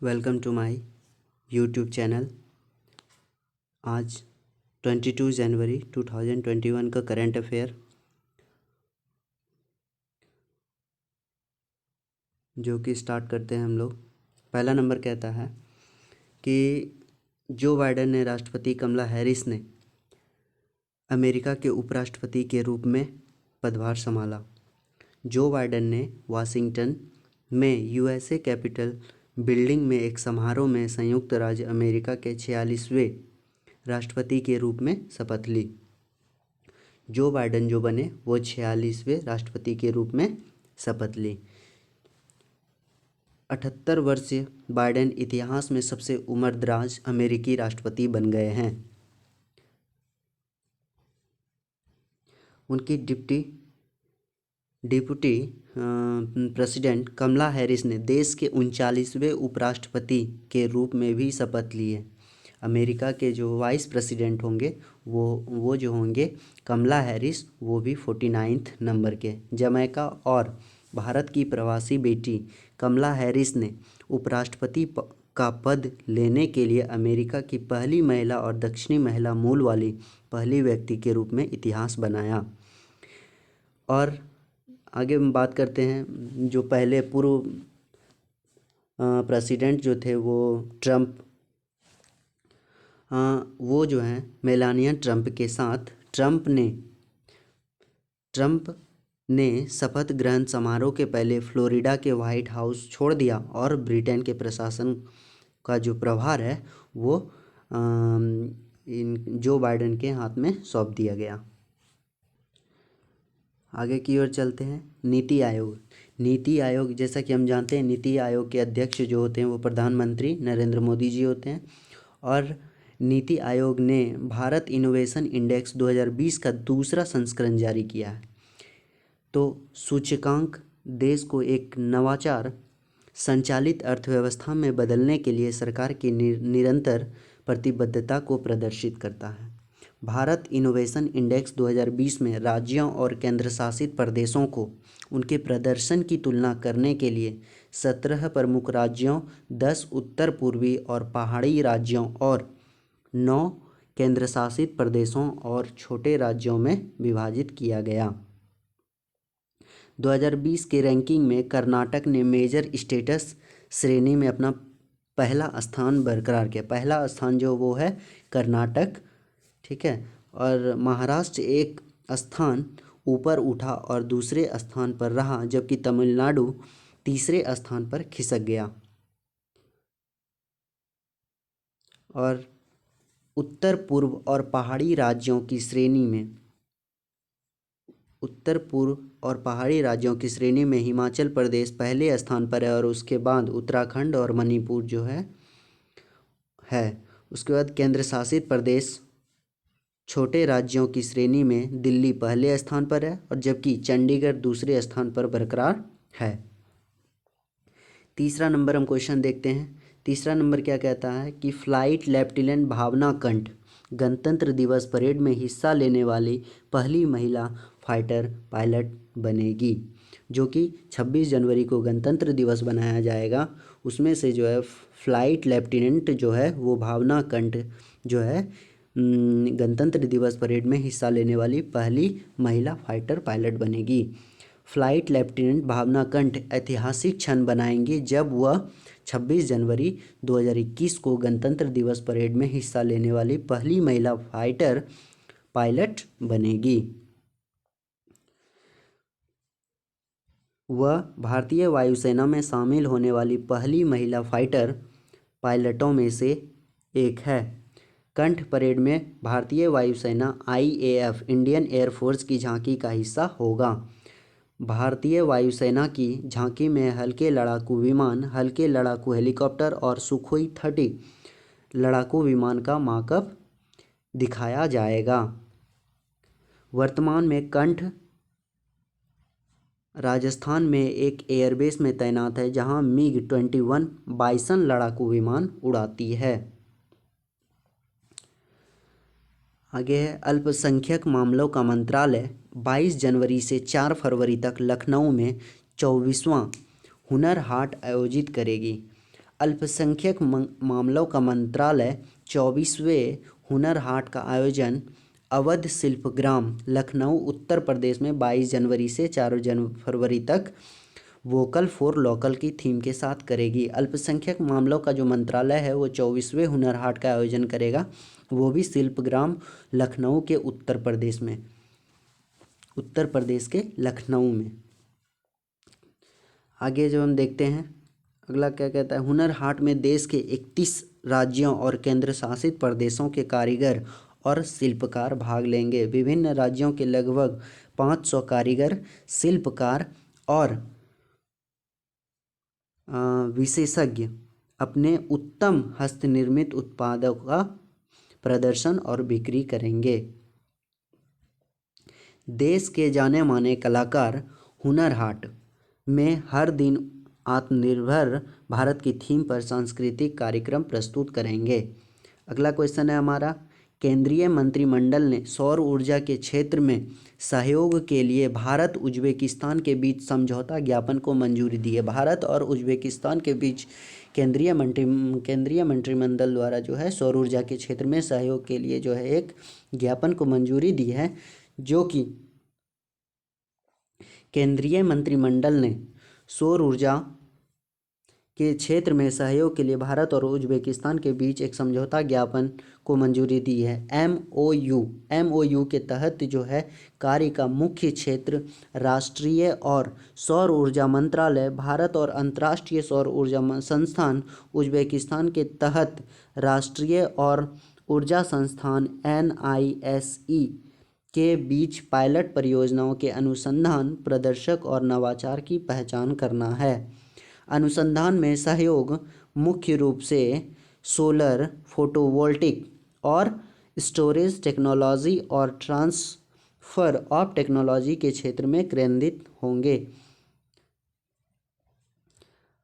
Welcome to my YouTube channel. आज 22 जनवरी 2021 का current affair जो कि स्टार्ट करते हैं हम लोग। पहला नंबर कहता है कि जो बाइडेन ने राष्ट्रपति कमला हैरिस ने अमेरिका के उपराष्ट्रपति के रूप में पदभार संभाला। जो बाइडेन ने वाशिंगटन में यूएसए कैपिटल बिल्डिंग में एक समारोह में संयुक्त राज्य अमेरिका के 46वें राष्ट्रपति के रूप में शपथ ली। जो बाइडेन जो बने वो 46वें राष्ट्रपति के रूप में शपथ ली। 78 वर्षीय बाइडेन इतिहास में सबसे उम्रदराज अमेरिकी राष्ट्रपति बन गए हैं। उनकी डिप्टी प्रेसिडेंट कमला हैरिस ने देश के 39वें उपराष्ट्रपति के रूप में भी शपथ ली है। अमेरिका के जो वाइस प्रेसिडेंट होंगे वो जो होंगे कमला हैरिस, वो भी 49 नंबर के। जमैका और भारत की प्रवासी बेटी कमला हैरिस ने उपराष्ट्रपति का पद लेने के लिए अमेरिका की पहली महिला और दक्षिणी महिला मूल वाली पहली व्यक्ति के रूप में इतिहास बनाया। और आगे हम बात करते हैं जो पहले पूर्व प्रेसिडेंट जो थे वो ट्रंप, वो जो हैं मेलानिया ट्रंप के साथ ट्रंप ने शपथ ग्रहण समारोह के पहले फ्लोरिडा के व्हाइट हाउस छोड़ दिया और ब्रिटेन के प्रशासन का जो प्रभार है वो जो बाइडेन के हाथ में सौंप दिया गया। आगे की ओर चलते हैं। नीति आयोग जैसा कि हम जानते हैं, नीति आयोग के अध्यक्ष जो होते हैं वो प्रधानमंत्री नरेंद्र मोदी जी होते हैं। और नीति आयोग ने भारत इनोवेशन इंडेक्स 2020 का दूसरा संस्करण जारी किया है। तो सूचकांक देश को एक नवाचार संचालित अर्थव्यवस्था में बदलने के लिए सरकार की निरंतर प्रतिबद्धता को प्रदर्शित करता है। भारत इनोवेशन इंडेक्स 2020 में राज्यों और केंद्रशासित प्रदेशों को उनके प्रदर्शन की तुलना करने के लिए 17 प्रमुख राज्यों, 10 उत्तर पूर्वी और पहाड़ी राज्यों और 9 केंद्रशासित प्रदेशों और छोटे राज्यों में विभाजित किया गया। 2020 के रैंकिंग में कर्नाटक ने मेजर स्टेटस श्रेणी में अपना पहला स्थान बरकरार किया। पहला स्थान जो वो है कर्नाटक, ठीक है। और महाराष्ट्र एक स्थान ऊपर उठा और दूसरे स्थान पर रहा, जबकि तमिलनाडु तीसरे स्थान पर खिसक गया। और उत्तर पूर्व और पहाड़ी राज्यों की श्रेणी में हिमाचल प्रदेश पहले स्थान पर है और उसके बाद उत्तराखंड और मणिपुर जो है। उसके बाद केंद्र शासित प्रदेश छोटे राज्यों की श्रेणी में दिल्ली पहले स्थान पर है और जबकि चंडीगढ़ दूसरे स्थान पर बरकरार है। तीसरा नंबर हम क्वेश्चन देखते हैं। तीसरा नंबर क्या कहता है कि फ्लाइट लेफ्टिनेंट भावना कंठ गणतंत्र दिवस परेड में हिस्सा लेने वाली पहली महिला फाइटर पायलट बनेगी, जो कि 26 जनवरी को गणतंत्र दिवस बनाया जाएगा। उसमें से जो है फ्लाइट लेफ्टिनेंट जो है वो भावना कंठ जो है गणतंत्र दिवस परेड में हिस्सा लेने वाली पहली महिला फाइटर पायलट बनेगी। फ्लाइट लेफ्टिनेंट भावना कंठ ऐतिहासिक क्षण बनाएंगी जब वह 26 जनवरी 2021 को गणतंत्र दिवस परेड में हिस्सा लेने वाली पहली महिला फाइटर पायलट बनेगी। वह भारतीय वायुसेना में शामिल होने वाली पहली महिला फाइटर पायलटों में से एक है। कंठ परेड में भारतीय वायुसेना IAF इंडियन एयरफोर्स की झांकी का हिस्सा होगा। भारतीय वायुसेना की झांकी में हल्के लड़ाकू विमान, हल्के लड़ाकू हेलीकॉप्टर और सुखोई 30 लड़ाकू विमान का मार्कअप दिखाया जाएगा। वर्तमान में कंठ राजस्थान में एक एयरबेस में तैनात है जहां MiG-21 बाइसन लड़ाकू विमान उड़ाती है। आगे है अल्पसंख्यक मामलों का मंत्रालय 22 जनवरी से 4 फरवरी तक लखनऊ में 24वां हुनर हाट आयोजित करेगी। अल्पसंख्यक मामलों का मंत्रालय 24वें हुनर हाट का आयोजन अवध शिल्पग्राम लखनऊ उत्तर प्रदेश में 22 जनवरी से 4 फरवरी तक वोकल फॉर लोकल की थीम के साथ करेगी। अल्पसंख्यक मामलों का जो मंत्रालय है वो 24वें हुनर हाट का आयोजन करेगा, वो भी शिल्पग्राम लखनऊ के उत्तर प्रदेश में, उत्तर प्रदेश के लखनऊ में। आगे जो हम देखते हैं अगला क्या कहता है, हुनर हाट में देश के 31 राज्यों और केंद्र शासित प्रदेशों के कारीगर और शिल्पकार भाग लेंगे। विभिन्न राज्यों के लगभग 500 कारीगर, शिल्पकार और विशेषज्ञ अपने उत्तम हस्तनिर्मित उत्पादों का प्रदर्शन और बिक्री करेंगे। देश के जाने माने कलाकार हुनर हाट में हर दिन आत्मनिर्भर भारत की थीम पर सांस्कृतिक कार्यक्रम प्रस्तुत करेंगे। अगला क्वेश्चन है हमारा, केंद्रीय मंत्रिमंडल ने सौर ऊर्जा के क्षेत्र में सहयोग के लिए भारत उज्बेकिस्तान के बीच समझौता ज्ञापन को मंजूरी दी है। भारत और उज्बेकिस्तान के बीच केंद्रीय मंत्रिमंडल द्वारा जो है सौर ऊर्जा के क्षेत्र में सहयोग के लिए जो है एक ज्ञापन को मंजूरी दी है, जो कि केंद्रीय मंत्रिमंडल ने सौर ऊर्जा के क्षेत्र में सहयोग के लिए भारत और उज्बेकिस्तान के बीच एक समझौता ज्ञापन को मंजूरी दी है। एमओयू के तहत जो है कार्य का मुख्य क्षेत्र राष्ट्रीय और सौर ऊर्जा मंत्रालय, भारत और अंतर्राष्ट्रीय सौर ऊर्जा संस्थान उज्बेकिस्तान के तहत राष्ट्रीय और ऊर्जा संस्थान NISE के बीच पायलट परियोजनाओं के अनुसंधान, प्रदर्शक और नवाचार की पहचान करना है। अनुसंधान में सहयोग मुख्य रूप से सोलर, फोटोवोल्टिक और स्टोरेज टेक्नोलॉजी और ट्रांसफर ऑफ टेक्नोलॉजी के क्षेत्र में केंद्रित होंगे।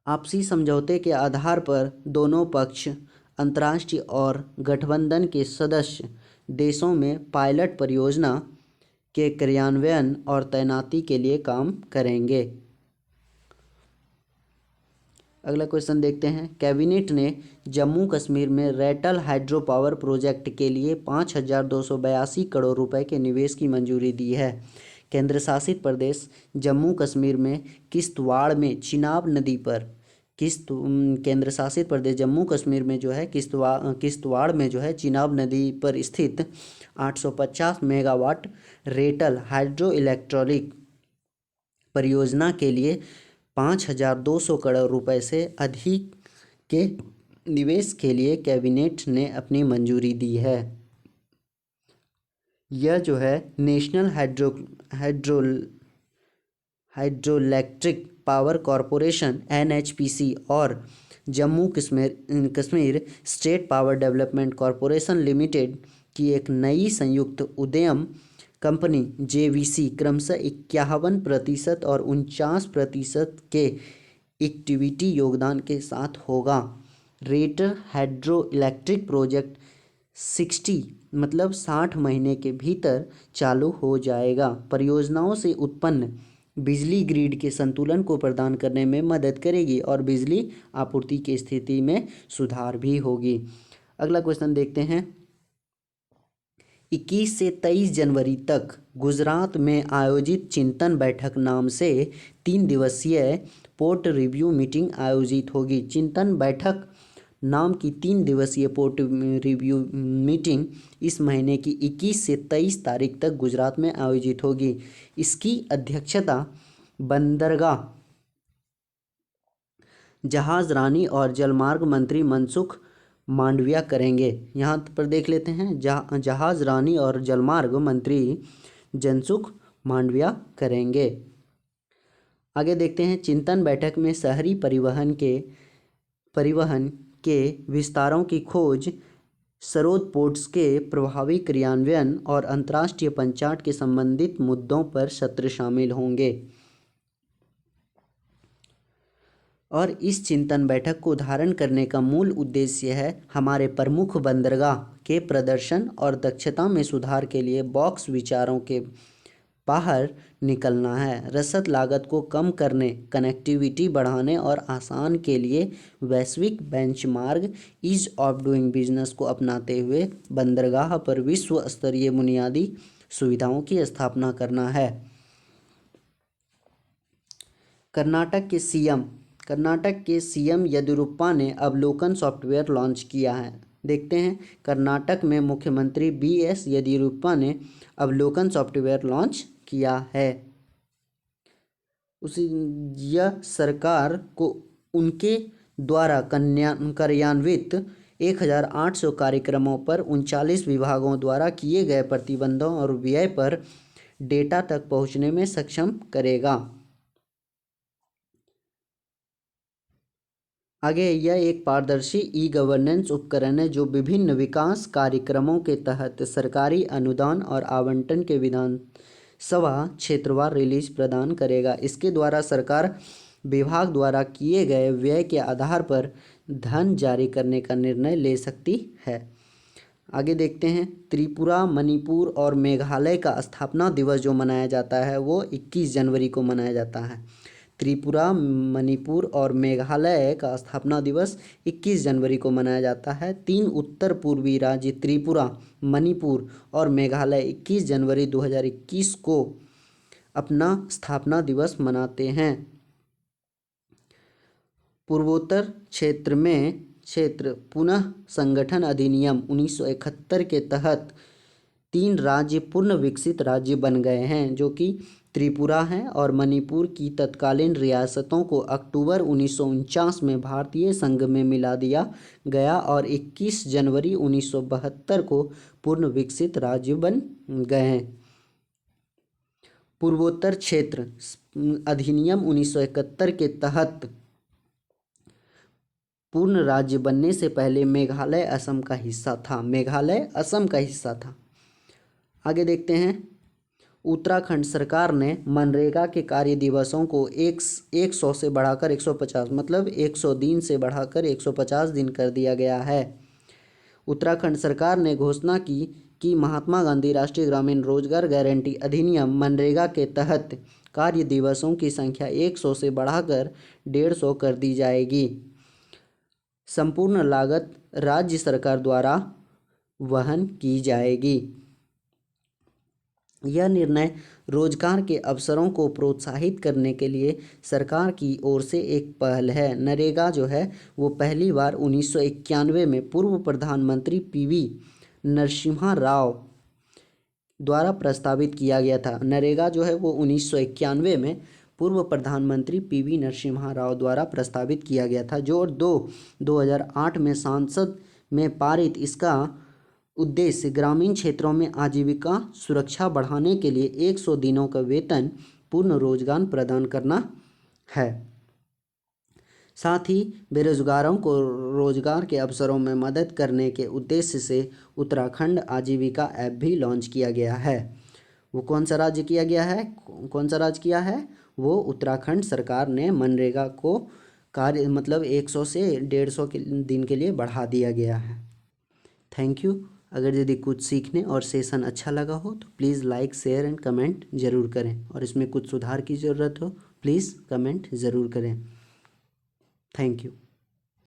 आपसी समझौते के आधार पर दोनों पक्ष अंतर्राष्ट्रीय और गठबंधन के सदस्य देशों में पायलट परियोजना के क्रियान्वयन और तैनाती के लिए काम करेंगे। अगला क्वेश्चन देखते हैं, कैबिनेट ने जम्मू कश्मीर में रैटल हाइड्रो पावर प्रोजेक्ट के लिए 5,282 करोड़ रुपए के निवेश की मंजूरी दी है। केंद्र शासित प्रदेश जम्मू कश्मीर में किश्तवाड़ में चिनाब नदी पर केंद्र शासित प्रदेश जम्मू कश्मीर में जो है किश्तवाड़ में जो है चिनाब नदी पर स्थित 850 मेगावाट रैटल हाइड्रो इलेक्ट्रिक परियोजना के लिए 5,200 करोड़ रुपए से अधिक के निवेश के लिए कैबिनेट ने अपनी मंजूरी दी है। यह जो है national hydroelectric power corporation NHPC और Jammu Kashmir state power development corporation limited की एक नई संयुक्त उद्यम कंपनी JVC क्रमशः 51% और 49% के इक्विटी योगदान के साथ होगा। रैटल हाइड्रो इलेक्ट्रिक प्रोजेक्ट 60 महीने के भीतर चालू हो जाएगा। परियोजनाओं से उत्पन्न बिजली ग्रिड के संतुलन को प्रदान करने में मदद करेगी और बिजली आपूर्ति की स्थिति में सुधार भी होगी। अगला क्वेश्चन देखते हैं, 21 से 23 जनवरी तक गुजरात में आयोजित चिंतन बैठक नाम से 3 दिवसीय पोर्ट रिव्यू मीटिंग आयोजित होगी। चिंतन बैठक नाम की 3 दिवसीय पोर्ट रिव्यू मीटिंग इस महीने की 21 से 23 तारीख तक गुजरात में आयोजित होगी। इसकी अध्यक्षता बंदरगाह, जहाज रानी और जलमार्ग मंत्री मनसुख मांडविया करेंगे। यहाँ पर देख लेते हैं, जहाज रानी और जलमार्ग मंत्री जनसुख मांडविया करेंगे। आगे देखते हैं, चिंतन बैठक में शहरी परिवहन के विस्तारों की खोज, सरोद पोर्ट्स के प्रभावी क्रियान्वयन और अंतर्राष्ट्रीय पंचायत के संबंधित मुद्दों पर सत्र शामिल होंगे। और इस चिंतन बैठक को धारण करने का मूल उद्देश्य है हमारे प्रमुख बंदरगाह के प्रदर्शन और दक्षता में सुधार के लिए बॉक्स विचारों के बाहर निकलना है। रसद लागत को कम करने, कनेक्टिविटी बढ़ाने और आसान के लिए वैश्विक benchmark ease of doing business को अपनाते हुए बंदरगाह पर विश्व स्तरीय बुनियादी सुविधाओं की स्थापना करना है। कर्नाटक के सीएम येदियुरप्पा ने अवलोकन सॉफ्टवेयर लॉन्च किया है। देखते हैं, कर्नाटक में मुख्यमंत्री बीएस येदियुरप्पा ने अवलोकन सॉफ्टवेयर लॉन्च किया है। यह सरकार को उनके द्वारा कार्यान्वित 1800 कार्यक्रमों पर 39 विभागों द्वारा किए गए प्रतिबंधों और व्यय पर डेटा तक पहुंचने में सक्षम करेगा। आगे, यह एक पारदर्शी ई गवर्नेंस उपकरण है जो विभिन्न विकास कार्यक्रमों के तहत सरकारी अनुदान और आवंटन के विधानसभा क्षेत्रवार रिलीज प्रदान करेगा। इसके द्वारा सरकार विभाग द्वारा किए गए व्यय के आधार पर धन जारी करने का निर्णय ले सकती है। आगे देखते हैं, त्रिपुरा, मणिपुर और मेघालय का स्थापना दिवस जो मनाया जाता है वो 21 जनवरी को मनाया जाता है। त्रिपुरा, मणिपुर और मेघालय का स्थापना दिवस 21 जनवरी को मनाया जाता है। 3 उत्तर पूर्वी राज्य त्रिपुरा, मणिपुर और मेघालय 21 जनवरी 2021 को अपना स्थापना दिवस मनाते हैं। पूर्वोत्तर क्षेत्र पुनः संगठन अधिनियम 1971 के तहत 3 राज्य पूर्ण विकसित राज्य बन गए हैं, जो कि त्रिपुरा है और मणिपुर की तत्कालीन रियासतों को अक्टूबर 1949 में भारतीय संघ में मिला दिया गया और 21 जनवरी 1972 को पूर्ण विकसित राज्य बन गए। पूर्वोत्तर क्षेत्र अधिनियम 1971 के तहत पूर्ण राज्य बनने से पहले मेघालय असम का हिस्सा था। आगे देखते हैं, उत्तराखंड सरकार ने मनरेगा के कार्य दिवसों को 100 से बढ़ाकर 150, मतलब 100 दिन से बढ़ाकर 150 दिन कर दिया गया है। उत्तराखंड सरकार ने घोषणा की कि महात्मा गांधी राष्ट्रीय ग्रामीण रोजगार गारंटी अधिनियम मनरेगा के तहत कार्य दिवसों की संख्या 100 से बढ़ाकर 150 कर दी जाएगी। संपूर्ण लागत राज्य सरकार द्वारा वहन की जाएगी। यह निर्णय रोजगार के अवसरों को प्रोत्साहित करने के लिए सरकार की ओर से एक पहल है। नरेगा जो है वो पहली बार 1991 में पूर्व प्रधानमंत्री पीवी नरसिम्हा राव द्वारा प्रस्तावित किया गया था। नरेगा जो है वो 1991 में पूर्व प्रधानमंत्री पीवी नरसिम्हा राव द्वारा प्रस्तावित किया गया था, जो 2008 में संसद में पारित। इसका उद्देश्य ग्रामीण क्षेत्रों में आजीविका सुरक्षा बढ़ाने के लिए 100 दिनों का वेतन पूर्ण रोजगार प्रदान करना है। साथ ही बेरोजगारों को रोजगार के अवसरों में मदद करने के उद्देश्य से उत्तराखंड आजीविका ऐप भी लॉन्च किया गया है। वो कौन सा राज्य किया है? वो उत्तराखंड सरकार ने मनरेगा को कार्य 100 से 150 दिन के लिए बढ़ा दिया गया है। Thank you. अगर यदि कुछ सीखने और सेशन अच्छा लगा हो तो please like, share and comment ज़रूर करें, और इसमें कुछ सुधार की ज़रूरत हो प्लीज़ कमेंट ज़रूर करें। Thank you.